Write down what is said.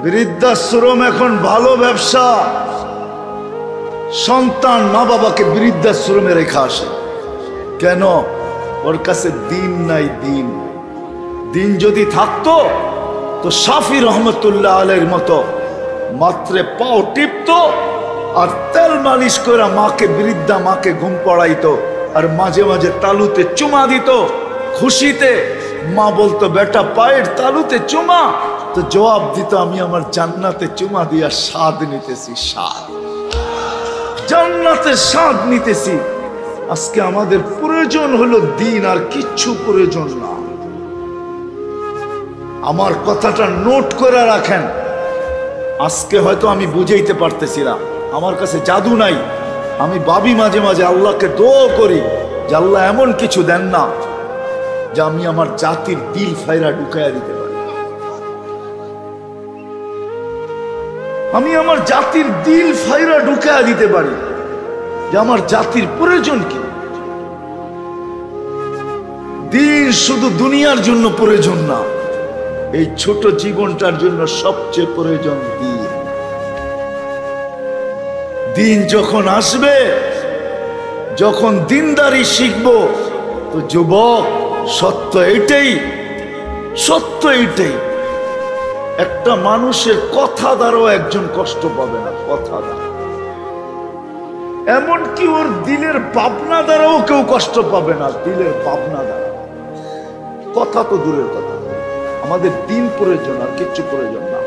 বৃদ্ধাশ্রম এখন ভালো ব্যবসা। সন্তান মা বাবাকে বৃদ্ধাশ্রমে রেখে আসে কেন? ওর কাছে দিন নাই। দিন দিন যদি থাকতো তো শাফি রহমতুল্লাহ আলাইহির মতো মাত্রে পাও টিপতো আর তেল মালিশ করে মাকে, বৃদ্ধা মাকে ঘুম পড়াইতো আর মাঝে মাঝে তালুতে চুমা দিত। খুশিতে মা বলতো বেটা পায়ের তালুতে চুমা, তো জবাব দিত আমি আমার জান্নাতে চুমা দিয়া স্বাদ নিতেছি, স্বাদ, জান্নাতের স্বাদ নিতেছি। আজকে আমাদের প্রয়োজন হলো দিন, আর কিচ্ছু প্রয়োজন না। আমার কথাটা নোট করে রাখেন। আজকে হয়তো আমি বুঝাইতে পারতেছিলাম, আমার কাছে জাদু নাই। আমি ভাবি মাঝে মাঝে আল্লাহকে দোয়া করি যে আল্লাহ এমন কিছু দেন না যে আমি আমার জাতির দিল ফাইরা ঢুকাইয়া দিতে পারি। আমি আমার জাতির দিল ফাইরা ঢুকাইয়া দিতে পারি যে আমার জাতির প্রয়োজন কি। দিন শুধু দুনিয়ার জন্য প্রয়োজন না, এই ছোট জীবনটার জন্য সবচেয়ে প্রয়োজন দিন। দিন যখন আসবে, যখন দিনদারি শিখবো, তো যুবক সত্য এইটাই, সত্য এইটাই, একটা মানুষের কথা দ্বারাও একজন কষ্ট পাবে না। কথা দ্বারা, এমনকি ওর দিলের ভাবনা দ্বারাও কেউ কষ্ট পাবে না। দিলের ভাবনা দ্বারা, কথা তো দূরের কথা, আমাদের দিন প্রয়োজন, আর কিচ্ছু প্রয়োজন না।